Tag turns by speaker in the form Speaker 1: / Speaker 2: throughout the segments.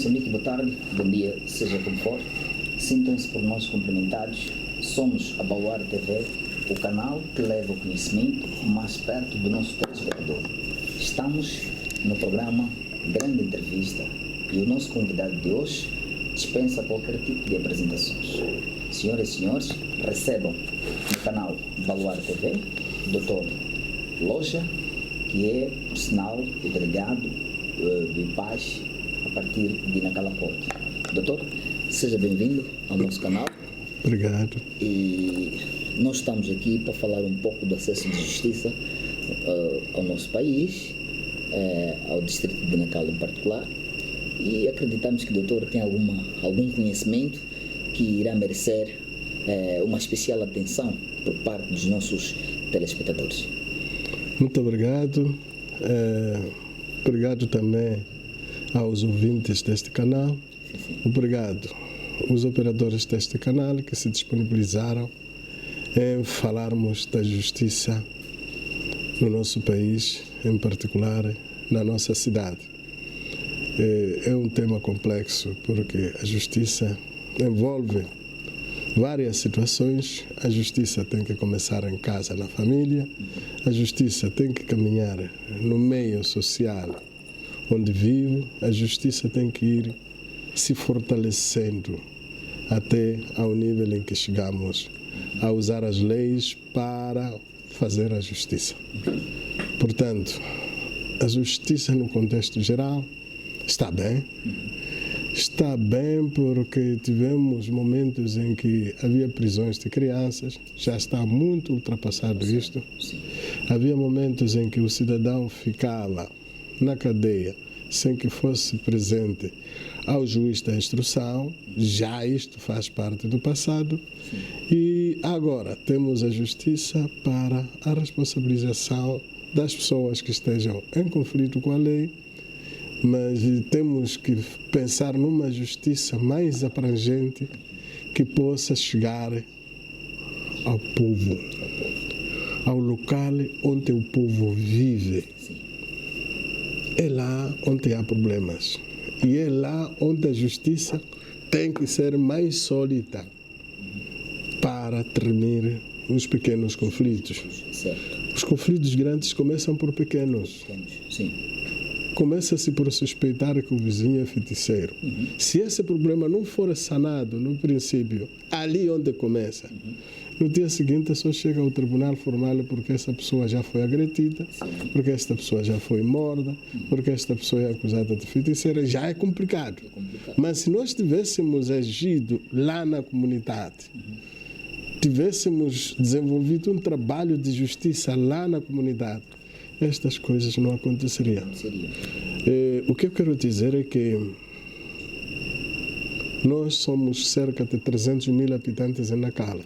Speaker 1: Moçambique, boa tarde, bom dia, seja como for. Sintam-se por nós cumprimentados. Somos a Baluarte TV, o canal que leva o conhecimento mais perto do nosso telespectador. Estamos no programa Grande Entrevista e o nosso convidado de hoje dispensa qualquer tipo de apresentações. Senhoras e senhores, recebam no canal Baluarte TV Dr. Loja, que é, por sinal, o delegado do IPAS a partir de Nacalacote. Doutor, seja bem-vindo ao nosso canal.
Speaker 2: Obrigado.
Speaker 1: E nós estamos aqui para falar um pouco do acesso de justiça ao nosso país, ao distrito de Nacal em particular, e acreditamos que o doutor tem algum conhecimento que irá merecer uma especial atenção por parte dos nossos telespectadores.
Speaker 2: Muito obrigado. Obrigado também aos ouvintes deste canal.
Speaker 1: Sim.
Speaker 2: Obrigado aos operadores deste canal que se disponibilizaram em falarmos da justiça no nosso país, em particular na nossa cidade. É um tema complexo porque a justiça envolve várias situações. A justiça tem que começar em casa, na família. A justiça tem que caminhar no meio social onde vive. A justiça tem que ir se fortalecendo até ao nível em que chegamos a usar as leis para fazer a justiça. Portanto, a justiça no contexto geral está bem. Está bem porque tivemos momentos em que havia prisões de crianças, já está muito ultrapassado isto. Havia momentos em que o cidadão ficava na cadeia sem que fosse presente ao juiz da instrução, já isto faz parte do passado. E agora temos a justiça para a responsabilização das pessoas que estejam em conflito com a lei, mas temos que pensar numa justiça mais abrangente que possa chegar ao povo, ao local onde o povo vive. É lá onde há problemas e é lá onde a justiça tem que ser mais sólida para terminar os pequenos conflitos.
Speaker 1: Certo.
Speaker 2: Os conflitos grandes começam por pequenos.
Speaker 1: Sim.
Speaker 2: Começa-se por suspeitar que o vizinho é feiticeiro. Se esse problema não for sanado no princípio, ali onde começa, no dia seguinte só chega ao tribunal formal porque essa pessoa já foi agredida, porque esta pessoa já foi morta, porque esta pessoa é acusada de feiticeira, já é complicado. Mas se nós tivéssemos agido lá na comunidade, tivéssemos desenvolvido um trabalho de justiça lá na comunidade, estas coisas não aconteceriam. O que eu quero dizer é que nós somos cerca de 300 mil habitantes em Nacala.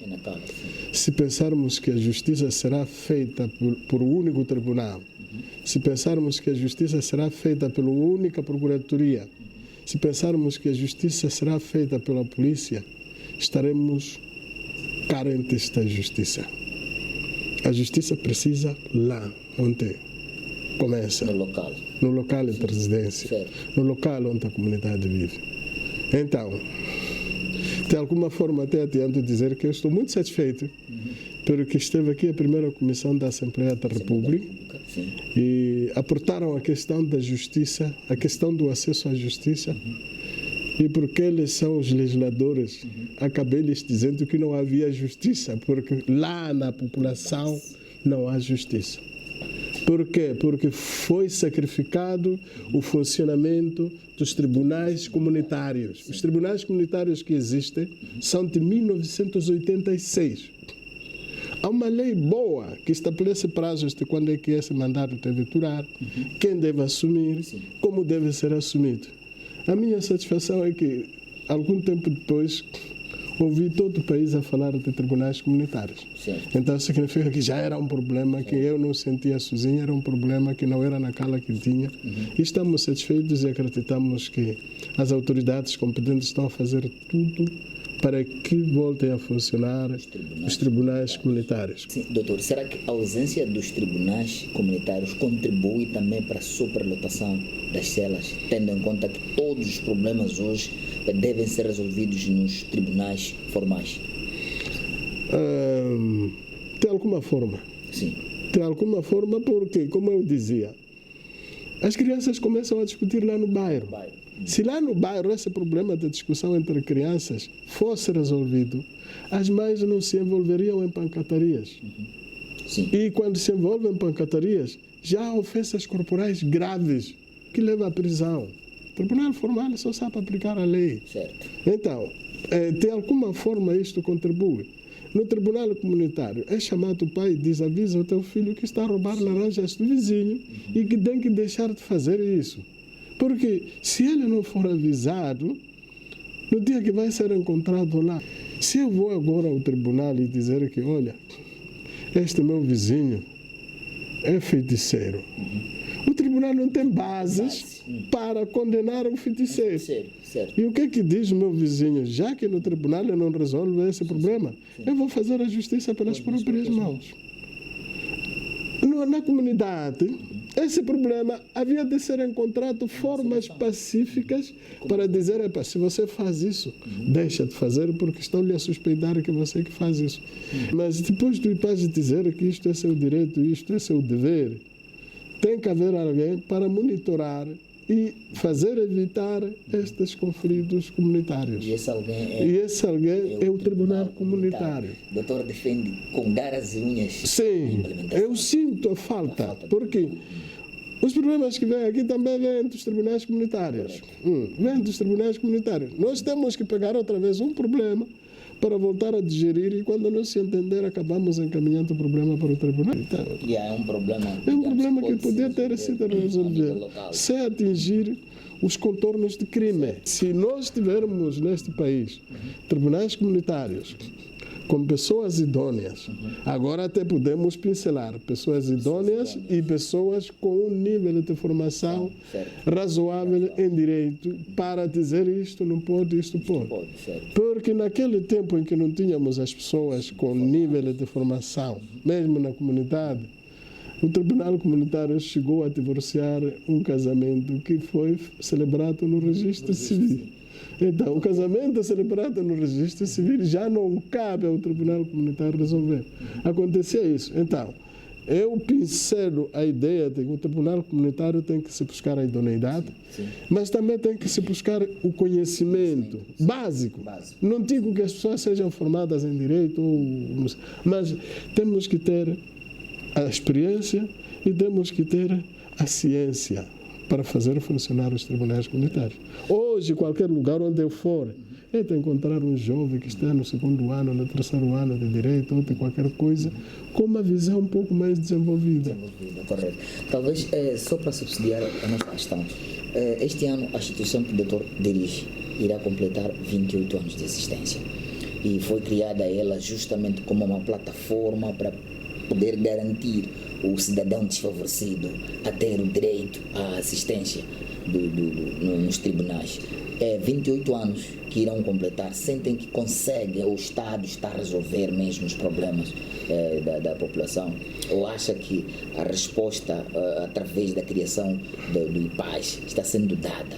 Speaker 2: Se pensarmos que a justiça será feita por um único tribunal, se pensarmos que a justiça será feita pela única procuradoria, se pensarmos que a justiça será feita pela polícia, estaremos carentes da justiça. A justiça precisa lá onde começa. No local de residência.
Speaker 1: Certo.
Speaker 2: No local onde a comunidade vive. Então, de alguma forma até adianto dizer que eu estou muito satisfeito porque esteve aqui a primeira comissão da Assembleia da República e aportaram a questão da justiça, a questão do acesso à justiça. E porque eles são os legisladores, acabei lhes dizendo que não havia justiça, porque lá na população não há justiça. Por quê? Porque foi sacrificado o funcionamento dos tribunais comunitários. Os tribunais comunitários que existem são de 1986. Há uma lei boa que estabelece prazos de quando é que esse mandato deve durar, quem deve assumir, como deve ser assumido. A minha satisfação é que, algum tempo depois, ouvi todo o país a falar de tribunais comunitários.
Speaker 1: Certo.
Speaker 2: Então, significa que já era um problema que eu não sentia sozinho, era um problema que não era naquela que tinha. E estamos satisfeitos e acreditamos que as autoridades competentes estão a fazer tudo para que voltem a funcionar os tribunais comunitários.
Speaker 1: Sim, doutor, será que a ausência dos tribunais comunitários contribui também para a superlotação das celas, tendo em conta que todos os problemas hoje devem ser resolvidos nos tribunais formais?
Speaker 2: De alguma forma.
Speaker 1: Sim.
Speaker 2: De alguma forma, porque, como eu dizia, as crianças começam a discutir lá no bairro. Se lá no bairro esse problema de discussão entre crianças fosse resolvido, as mães não se envolveriam em pancatarias.
Speaker 1: Sim.
Speaker 2: E quando se envolvem em pancatarias, já há ofensas corporais graves que levam à prisão. O tribunal formal só sabe aplicar a lei.
Speaker 1: Certo.
Speaker 2: Então, de alguma forma isto contribui. No tribunal comunitário, é chamado o pai e diz: avisa o teu filho que está a roubar laranjas do vizinho e que tem que deixar de fazer isso. Porque se ele não for avisado, no dia que vai ser encontrado lá, se eu vou agora ao tribunal e dizer que, olha, este meu vizinho é feiticeiro, o tribunal não tem bases para condenar o feiticeiro.
Speaker 1: Certo.
Speaker 2: E o que é que diz o meu vizinho? Já que no tribunal ele não resolve esse problema, eu vou fazer a justiça pelas próprias mãos. Na comunidade, esse problema havia de ser encontrado formas pacíficas para dizer: epa, se você faz isso, deixa de fazer porque estão-lhe a suspeitar que você que faz isso. Mas depois do IPAGE dizer que isto é seu direito, isto é seu dever, tem que haver alguém para monitorar e fazer evitar estes conflitos comunitários.
Speaker 1: E esse alguém
Speaker 2: é o Tribunal Comunitário.
Speaker 1: O doutor defende com garras e unhas.
Speaker 2: Sim, eu sinto a falta, porque os problemas que vêm aqui também vêm dos tribunais comunitários. Vêm dos tribunais comunitários. Nós temos que pegar outra vez um problema para voltar a digerir e quando não se entender acabamos encaminhando o problema para o tribunal. Então,
Speaker 1: é um problema.
Speaker 2: É um problema que podia ter sido resolvido sem atingir os contornos de crime. Se nós tivermos neste país tribunais comunitários com pessoas idôneas, agora até podemos pincelar pessoas idôneas e pessoas com um nível de formação razoável em direito para dizer isto não pode, isto pode. Porque naquele tempo em que não tínhamos as pessoas com nível de formação, mesmo na comunidade, o Tribunal Comunitário chegou a divorciar um casamento que foi celebrado no registro civil. Então, o casamento celebrado no registro civil já não cabe ao Tribunal Comunitário resolver. Acontecia isso. Então, eu pincelo a ideia de que o Tribunal Comunitário tem que se buscar a idoneidade, mas também tem que se buscar o conhecimento básico. Não digo que as pessoas sejam formadas em direito, mas temos que ter a experiência e temos que ter a ciência para fazer funcionar os tribunais comunitários. Hoje, qualquer lugar onde eu for, é de encontrar um jovem que está no segundo ano, no terceiro ano de direito ou de qualquer coisa, com uma visão um pouco mais desenvolvida.
Speaker 1: Correto. Talvez, só para subsidiar a nossa questão, este ano a instituição que o doutor dirige irá completar 28 anos de existência. E foi criada ela justamente como uma plataforma para poder garantir o cidadão desfavorecido a ter o direito à assistência nos tribunais. 28 anos que irão completar, sentem que conseguem, o Estado está a resolver mesmo os problemas da população? Ou acha que a resposta através da criação do IPAGE está sendo dada?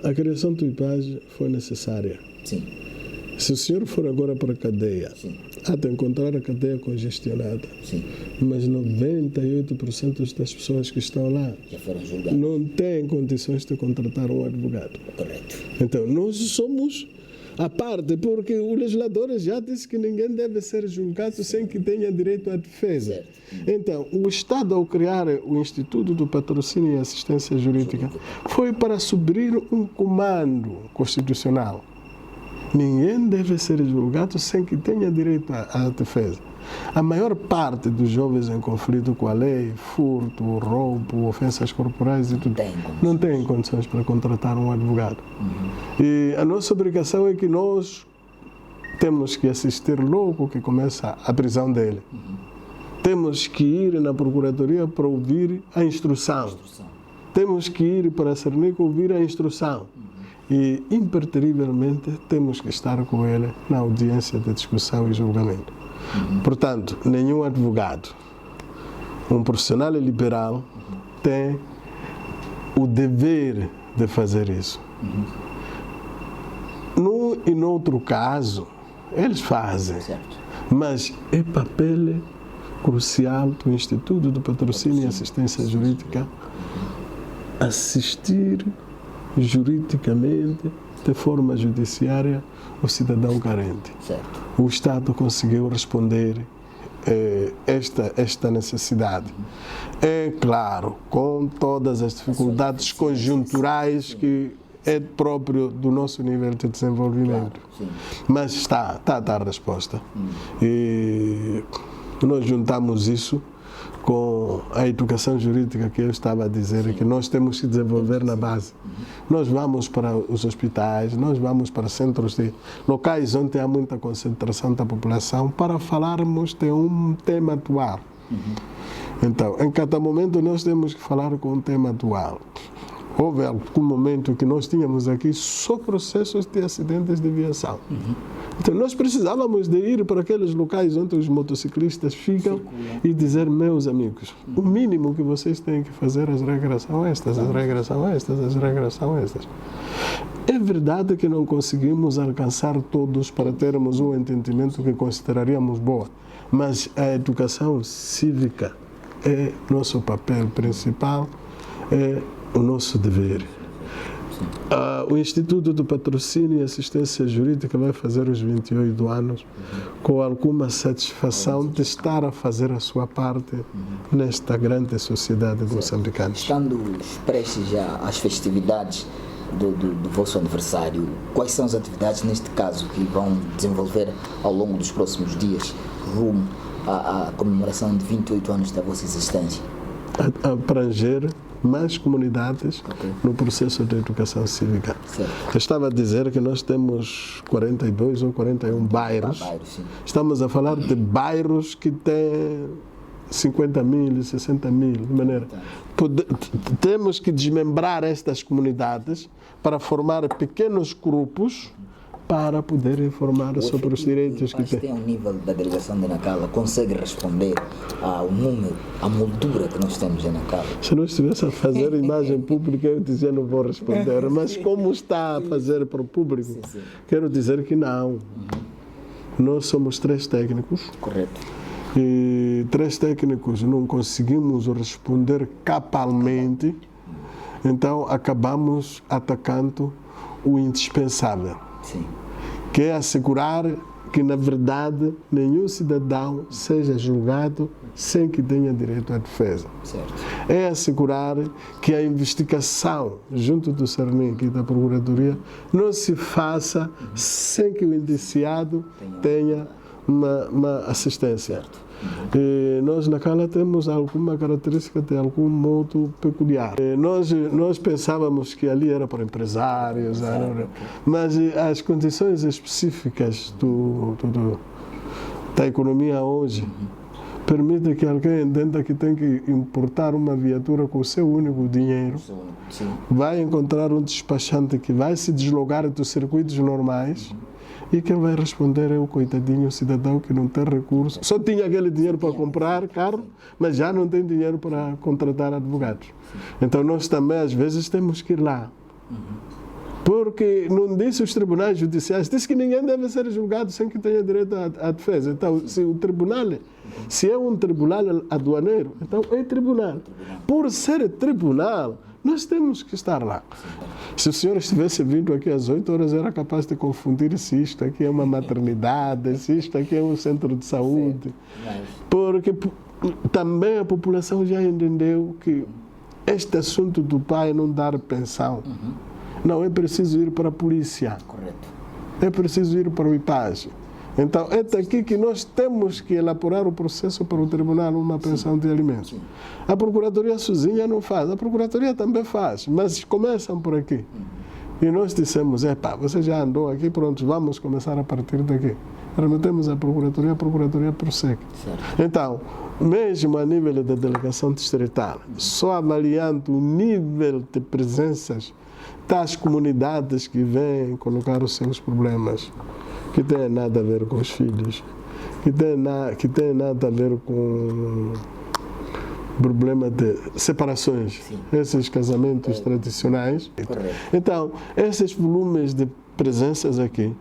Speaker 2: A criação do IPAGE foi necessária.
Speaker 1: Sim.
Speaker 2: Se o senhor for agora para a cadeia, há de encontrar a cadeia congestionada.
Speaker 1: Sim.
Speaker 2: Mas 98% das pessoas que estão lá
Speaker 1: já foram julgadas,
Speaker 2: não têm condições de contratar um advogado.
Speaker 1: Correto.
Speaker 2: Então, nós somos a parte, porque o legislador já disse que ninguém deve ser julgado sem que tenha direito à defesa. Então, o Estado, ao criar o Instituto do Patrocínio e Assistência Jurídica, foi para subir um comando constitucional. Ninguém deve ser julgado sem que tenha direito à defesa. A maior parte dos jovens em conflito com a lei, furto, roubo, ofensas corporais e tudo, não tem condições para contratar um advogado. E a nossa obrigação é que nós temos que assistir logo que começa a prisão dele. Temos que ir na procuradoria para ouvir a instrução. Temos que ir para a Cernic ouvir a instrução. e, impertrivelmente, temos que estar com ele na audiência de discussão e julgamento. Portanto, nenhum advogado, um profissional liberal, tem o dever de fazer isso. Num e no outro caso, eles fazem,
Speaker 1: Certo.
Speaker 2: mas é papel crucial do Instituto de Patrocínio e Assistência Jurídica assistir juridicamente, de forma judiciária, o cidadão carente.
Speaker 1: Certo.
Speaker 2: O Estado conseguiu responder esta necessidade. É claro, com todas as dificuldades conjunturais que é próprio do nosso nível de desenvolvimento.
Speaker 1: Sim.
Speaker 2: Mas está a dar resposta. E nós juntamos isso com a educação jurídica que eu estava a dizer, que nós temos que desenvolver na base. Nós vamos para os hospitais, nós vamos para centros de locais onde há muita concentração da população para falarmos de um tema atual. Então, em cada momento nós temos que falar com um tema atual. Houve algum momento que nós tínhamos aqui só processos de acidentes de viação. Então, nós precisávamos de ir para aqueles locais onde os motociclistas ficam e dizer, meus amigos, o mínimo que vocês têm que fazer, as regras são estas, as regras são estas, as regras são estas. É verdade que não conseguimos alcançar todos para termos um entendimento que consideraríamos boa, mas a educação cívica é nosso papel principal, é o nosso dever. O Instituto de Patrocínio e Assistência Jurídica vai fazer os 28 anos com alguma satisfação de estar a fazer a sua parte nesta grande sociedade moçambicana.
Speaker 1: Estando prestes já às festividades do vosso aniversário, quais são as atividades, neste caso, que vão desenvolver ao longo dos próximos dias, rumo à comemoração de 28 anos da vossa existência?
Speaker 2: Abranger mais comunidades no processo de educação cívica.
Speaker 1: Certo.
Speaker 2: Eu estava a dizer que nós temos 42 ou 41 bairros.
Speaker 1: Sim.
Speaker 2: Estamos a falar de bairros que têm 50 mil, 60 mil, de maneira. Temos que desmembrar estas comunidades para formar pequenos grupos para poder informar sobre os direitos que têm.
Speaker 1: Tem um nível da delegação de Nacala, consegue responder ao número, à moldura que nós temos em Nacala?
Speaker 2: Se não estivesse a fazer imagem pública, eu dizia não vou responder, mas como está a fazer para o público, quero dizer que não. Nós somos 3 técnicos.
Speaker 1: Correto.
Speaker 2: E 3 técnicos não conseguimos responder cabalmente, então acabamos atacando o indispensável.
Speaker 1: Sim.
Speaker 2: Que é assegurar que, na verdade, nenhum cidadão seja julgado sem que tenha direito à defesa.
Speaker 1: Certo.
Speaker 2: É assegurar que a investigação junto do CERNIC e da Procuradoria não se faça sem que o indiciado tenha uma assistência. E nós na Cala temos alguma característica de algum modo peculiar. Nós pensávamos que ali era para empresários, mas as condições específicas da economia hoje permitem que alguém entenda que tem que importar uma viatura com o seu único dinheiro.
Speaker 1: Sim.
Speaker 2: Vai encontrar um despachante que vai se deslogar dos circuitos normais. E quem vai responder é o coitadinho cidadão que não tem recurso. Só tinha aquele dinheiro para comprar carro, mas já não tem dinheiro para contratar advogados. Então nós também às vezes temos que ir lá. Porque não disse os tribunais judiciais, disse que ninguém deve ser julgado sem que tenha direito à defesa. Então, se o tribunal, se é um tribunal aduaneiro, então é tribunal. Por ser tribunal, nós temos que estar lá. Se o senhor estivesse vindo aqui às 8 horas, era capaz de confundir se isto aqui é uma maternidade, se isto aqui é um centro de saúde. Porque também a população já entendeu que este assunto do pai não dar pensão. Não, é preciso ir para a polícia.
Speaker 1: Correto.
Speaker 2: É preciso ir para o IPAGE. Então, é daqui que nós temos que elaborar o processo para o tribunal, uma pensão de alimentos. A Procuradoria sozinha não faz, a Procuradoria também faz, mas começam por aqui. E nós dissemos, você já andou aqui, pronto, vamos começar a partir daqui. Remetemos à Procuradoria prossegue.
Speaker 1: Certo.
Speaker 2: Então, mesmo a nível da delegação distrital, só avaliando o nível de presenças tais comunidades que vêm colocar os seus problemas, que têm nada a ver com os filhos, que têm nada a ver com problema de separações,
Speaker 1: Sim.
Speaker 2: esses casamentos tradicionais.
Speaker 1: Correto.
Speaker 2: Então, esses volumes de presenças aqui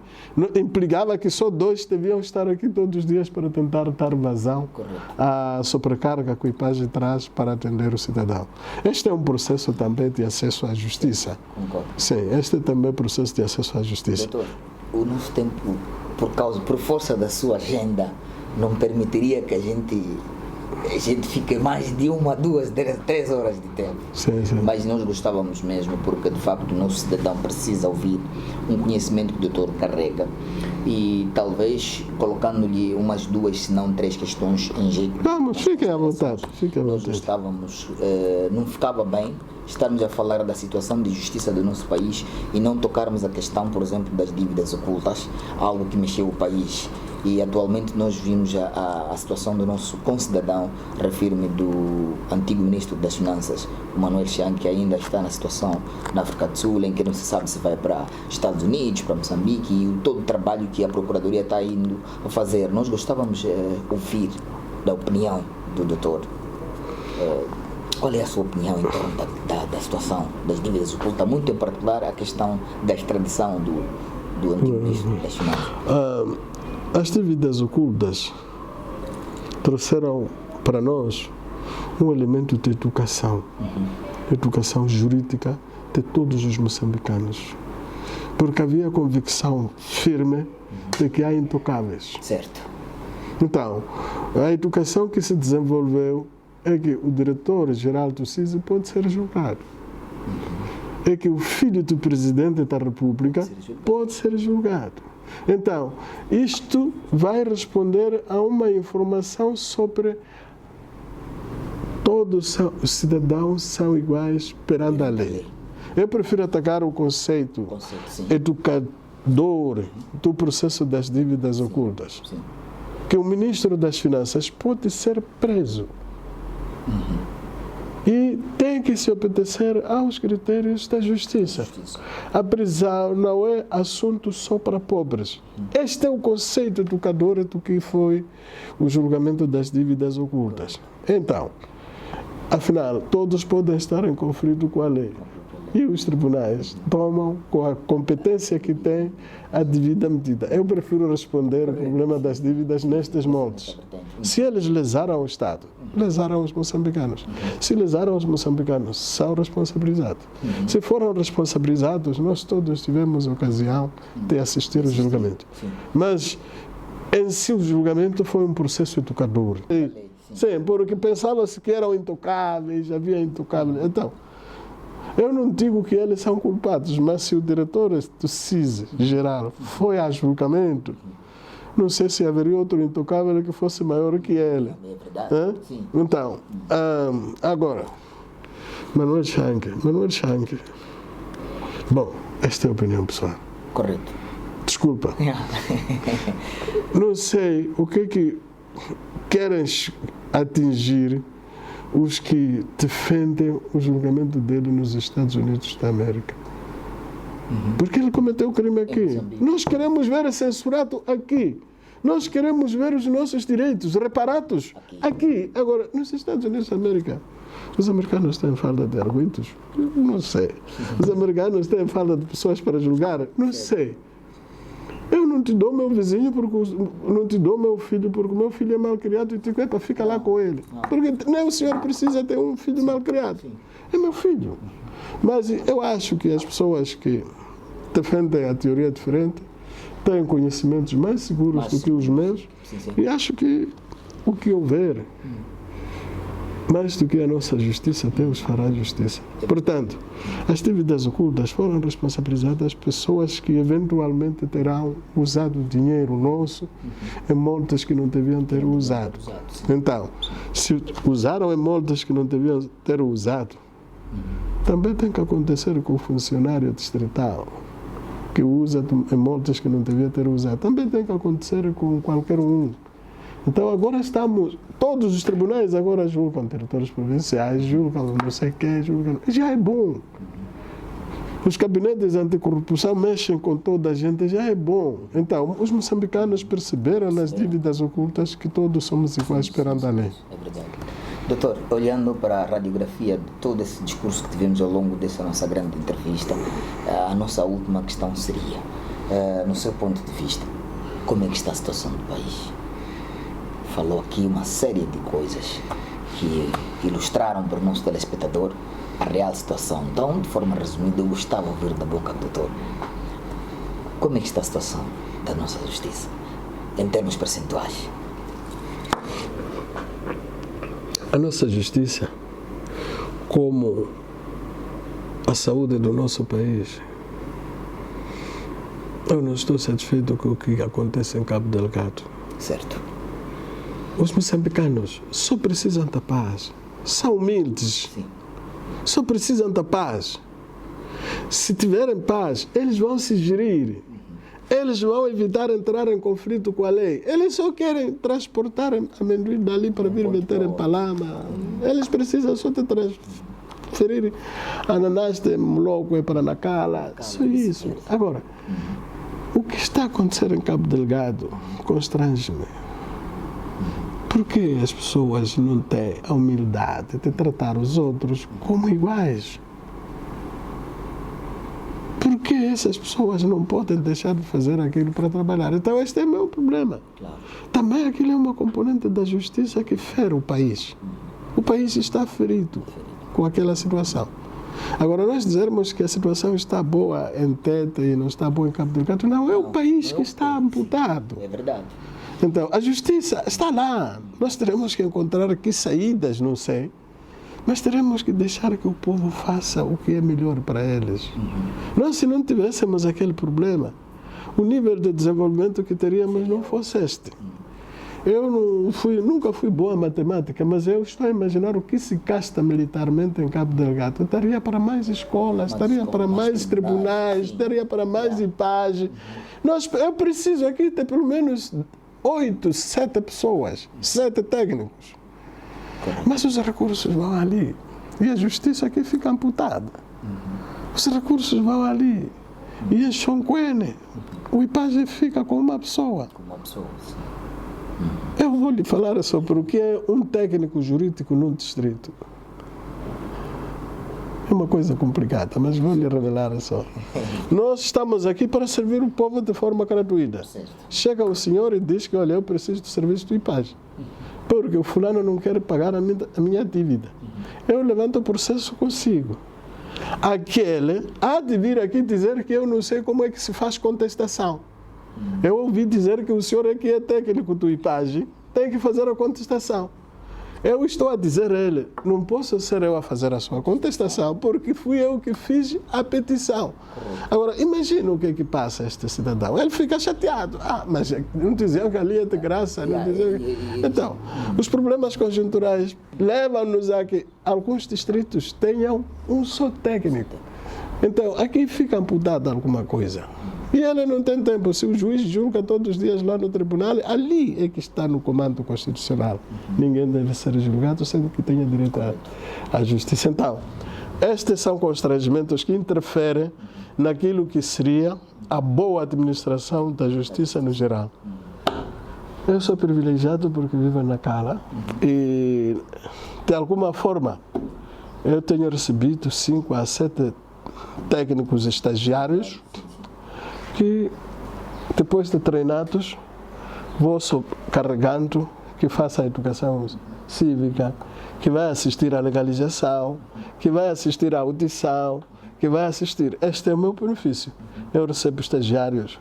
Speaker 2: implicava que só 2 deviam estar aqui todos os dias para tentar dar vazão
Speaker 1: Correto.
Speaker 2: à sobrecarga que o IPAGE traz para atender o cidadão. Este é um processo também de acesso à justiça.
Speaker 1: Concordo.
Speaker 2: Sim, este é também um processo de acesso à justiça.
Speaker 1: Doutor, o nosso tempo, por força da sua agenda, não permitiria que a gente fique mais de 1, 2, 3 horas de tempo.
Speaker 2: Sim, sim.
Speaker 1: Mas nós gostávamos mesmo, porque de facto o nosso cidadão precisa ouvir um conhecimento que o doutor carrega e talvez colocando-lhe umas 2, se não 3 questões em jeito.
Speaker 2: Vamos, fiquem à vontade. Fiquem à
Speaker 1: Nós
Speaker 2: vontade.
Speaker 1: gostávamos, não ficava bem estarmos a falar da situação de justiça do nosso país e não tocarmos a questão, por exemplo, das dívidas ocultas, algo que mexeu o país. E atualmente nós vimos a situação do nosso concidadão, refiro-me do antigo ministro das Finanças, o Manuel Chang, que ainda está na situação na África do Sul, em que não se sabe se vai para Estados Unidos, para Moçambique, e todo o trabalho que a Procuradoria está indo a fazer. Nós gostávamos de ouvir da opinião do doutor. Qual é a sua opinião em torno da situação das dívidas ocultas, muito em particular a questão da extradição do antigo ministro das Finanças?
Speaker 2: As dívidas ocultas trouxeram para nós um elemento de educação, educação jurídica de todos os moçambicanos, porque havia a convicção firme de que há intocáveis.
Speaker 1: Certo.
Speaker 2: Então, a educação que se desenvolveu é que o diretor-geral do CISI pode ser julgado. É que o filho do presidente da República pode ser julgado. Então, isto vai responder a uma informação sobre todos os cidadãos são iguais perante a lei. Eu prefiro atacar o conceito
Speaker 1: Sim.
Speaker 2: educador do processo das dívidas ocultas.
Speaker 1: Sim.
Speaker 2: Que o ministro das Finanças pode ser preso. E tem que se obedecer aos critérios da justiça. A prisão não é assunto só para pobres. Este é o conceito educador do que foi o julgamento das dívidas ocultas. Então, afinal, todos podem estar em conflito com a lei. E os tribunais tomam, com a competência que têm, a devida medida. Eu prefiro responder o problema das dívidas nestes moldes. Se eles lesaram o Estado, lesaram os moçambicanos. Se lesaram os moçambicanos, são responsabilizados. Se foram responsabilizados, nós todos tivemos ocasião de assistir ao julgamento. Mas, em si, o julgamento foi um processo educador. Sim, porque pensava-se que eram intocáveis, havia intocáveis. Então, eu não digo que eles são culpados, mas se o diretor do CISI geral foi a julgamento, não sei se haveria outro intocável que fosse maior que ele.
Speaker 1: É verdade. Sim.
Speaker 2: Então, agora, Manuel Chang. Bom, esta é a opinião pessoal.
Speaker 1: Correto.
Speaker 2: Desculpa. Não sei o que querem atingir os que defendem o julgamento dele nos Estados Unidos da América. Porque ele cometeu o crime aqui. Nós queremos ver censurado aqui. Nós queremos ver os nossos direitos reparados aqui. Agora, nos Estados Unidos da América, os americanos têm falta de arguidos? Não sei. Os americanos têm falta de pessoas para julgar? Não sei. Eu não te dou meu vizinho, porque não te dou meu filho, porque meu filho é mal criado e te digo, fica lá com ele. Porque nem o senhor precisa ter um filho mal criado. É meu filho. Mas eu acho que as pessoas que defendem a teoria diferente têm conhecimentos mais seguros do que os meus. E acho que o que houver, mais do que a nossa justiça, Deus fará justiça. Portanto, as dívidas ocultas foram responsabilizadas pessoas que eventualmente terão usado dinheiro nosso em moldes que não deviam ter usado. Então, se usaram em moldes que não deviam ter usado, também tem que acontecer com o funcionário distrital que usa em moldes que não devia ter usado. Também tem que acontecer com qualquer um. Então agora todos os tribunais agora julgam territórios provinciais, julgam não sei quem, julgam. Já é bom. Os gabinetes anticorrupção mexem com toda a gente, já é bom. Então, os moçambicanos perceberam nas dívidas ocultas que todos somos iguais perante a lei.
Speaker 1: É verdade. Doutor, olhando para a radiografia de todo esse discurso que tivemos ao longo dessa nossa grande entrevista, a nossa última questão seria, no seu ponto de vista, como é que está a situação do país? Falou aqui uma série de coisas que ilustraram para o nosso telespectador a real situação. Então, de forma resumida, eu gostava de ouvir da boca do doutor como é que está a situação da nossa justiça, em termos percentuais.
Speaker 2: A nossa justiça, como a saúde do nosso país, eu não estou satisfeito com o que acontece em Cabo Delgado.
Speaker 1: Certo.
Speaker 2: Os moçambicanos só precisam da paz, são humildes.
Speaker 1: Sim.
Speaker 2: Só precisam da paz. Se tiverem paz, eles vão se gerir. Eles vão evitar entrar em conflito com a lei. Eles só querem transportar amendoim dali para vir meter em Palama. Eles precisam só te transferir ananás de Moloco para Nacala. Só isso. Agora, o que está a acontecer em Cabo Delgado constrange-me. Por que as pessoas não têm a humildade de tratar os outros como iguais? Por que essas pessoas não podem deixar de fazer aquilo para trabalhar? Então este é o meu problema.
Speaker 1: Claro.
Speaker 2: Também aquilo é uma componente da justiça que fere o país. O país está ferido com aquela situação. Agora, nós dizermos que a situação está boa em Tete e não está boa em Cabo Delgado, não, é o país que está amputado.
Speaker 1: É verdade.
Speaker 2: Então, a justiça está lá. Nós teremos que encontrar aqui saídas, não sei, mas teremos que deixar que o povo faça o que é melhor para eles. Nós, se não tivéssemos aquele problema, o nível de desenvolvimento que teríamos não fosse este. Eu nunca fui boa em matemática, mas eu estou a imaginar o que se gasta militarmente em Cabo Delgado. Estaria para mais escolas, estaria para mais tribunais, estaria para mais IPAG. Eu preciso aqui ter pelo menos 8, 7 pessoas, 7 técnicos. Mas os recursos vão ali. E a justiça aqui fica amputada. Os recursos vão ali. E em Xonquene, o IPAG fica com uma pessoa.
Speaker 1: Com uma pessoa.
Speaker 2: Eu vou lhe falar sobre o que é um técnico jurídico num distrito. É uma coisa complicada, mas vou lhe revelar só. Nós estamos aqui para servir o povo de forma gratuita. Chega o senhor e diz que, olha, eu preciso do serviço do IPAG, porque o fulano não quer pagar a minha dívida. Eu levanto o processo consigo. Aquele há de vir aqui dizer que eu não sei como é que se faz contestação. Eu ouvi dizer que o senhor é que é técnico do IPAG, tem que fazer a contestação. Eu estou a dizer a ele, não posso ser eu a fazer a sua contestação, porque fui eu que fiz a petição. Agora, imagina o que é que passa este cidadão. Ele fica chateado. Mas não diziam que ali é de graça. Não diziam que... Então, os problemas conjunturais levam-nos a que alguns distritos tenham um só técnico. Então, aqui fica amputada alguma coisa. E ele não tem tempo. Se o juiz julga todos os dias lá no tribunal, ali é que está no comando constitucional. Ninguém deve ser julgado sendo que tenha direito à justiça. Então, estes são constrangimentos que interferem naquilo que seria a boa administração da justiça no geral. Eu sou privilegiado porque vivo na Cala e, de alguma forma, eu tenho recebido 5 a 7 técnicos estagiários que, depois de treinados, vou carregando que faça a educação cívica, que vai assistir à legalização, que vai assistir à audição, que vai assistir. Este é o meu benefício. Eu recebo estagiários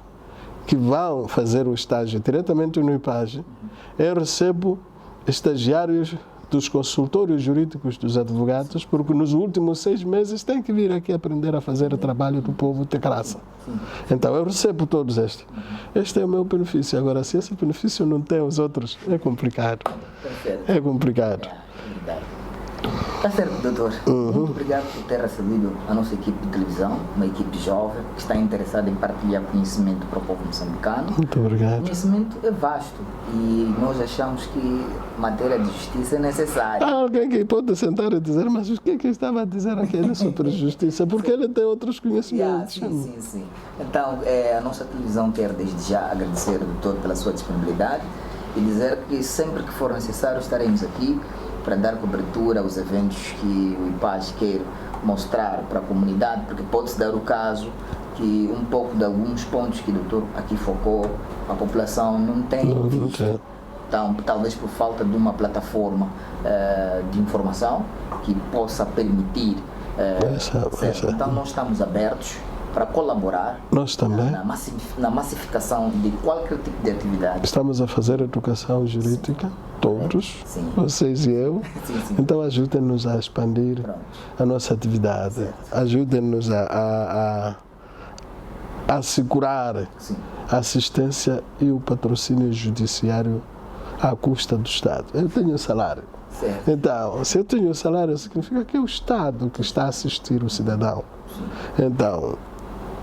Speaker 2: que vão fazer o estágio diretamente no IPAG. Eu recebo estagiários dos consultórios jurídicos dos advogados, porque nos últimos 6 meses tem que vir aqui aprender a fazer o trabalho do povo de graça. Então eu recebo todos estes. Este é o meu benefício. Agora, se esse benefício não tem os outros, é complicado. É complicado.
Speaker 1: Está certo, doutor. Muito obrigado por ter recebido a nossa equipe de televisão, uma equipe jovem que está interessada em partilhar conhecimento para o povo moçambicano.
Speaker 2: Muito obrigado.
Speaker 1: O conhecimento é vasto e nós achamos que matéria de justiça é necessária.
Speaker 2: Há alguém que pode sentar e dizer, mas o que é que eu estava a dizer aquele sobre justiça? Porque ele tem outros conhecimentos.
Speaker 1: Sim. Então, a nossa televisão quer desde já agradecer ao doutor pela sua disponibilidade e dizer que sempre que for necessário estaremos aqui para dar cobertura aos eventos que o IPAG quer mostrar para a comunidade, porque pode-se dar o caso que um pouco de alguns pontos que o doutor aqui focou, a população não tem visto. Então, talvez por falta de uma plataforma de informação que possa permitir. Então, nós estamos abertos para colaborar
Speaker 2: nós também
Speaker 1: na massificação de qualquer tipo de atividade.
Speaker 2: Estamos a fazer educação jurídica, todos, vocês e eu.
Speaker 1: Sim.
Speaker 2: Então ajudem-nos a expandir a nossa atividade, ajudem-nos a assegurar a assistência e o patrocínio judiciário à custa do Estado. Eu tenho salário.
Speaker 1: Certo.
Speaker 2: Então, se eu tenho salário, significa que é o Estado que está a assistir o cidadão. Então,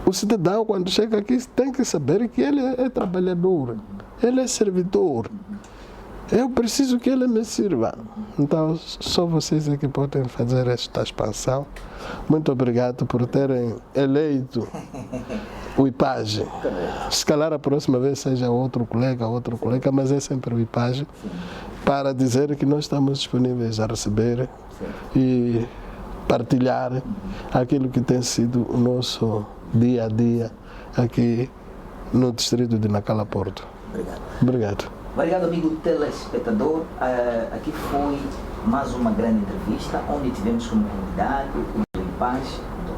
Speaker 2: o cidadão, quando chega aqui, tem que saber que ele é trabalhador, ele é servidor. Eu preciso que ele me sirva. Então, só vocês é que podem fazer esta expansão. Muito obrigado por terem eleito o IPAG. Se calhar a próxima vez seja outro colega, mas é sempre o IPAG, para dizer que nós estamos disponíveis a receber e partilhar aquilo que tem sido o nosso dia a dia aqui no distrito de Nacala Porto. Obrigado.
Speaker 1: Obrigado, amigo telespectador. Aqui foi mais uma grande entrevista, onde tivemos como convidado o IPAG,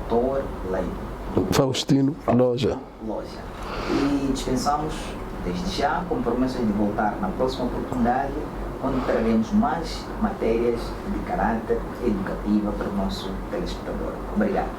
Speaker 1: o Dr.
Speaker 2: Faustino Loja.
Speaker 1: E dispensamos, desde já, com promessas de voltar na próxima oportunidade, onde traremos mais matérias de caráter educativo para o nosso telespectador. Obrigado.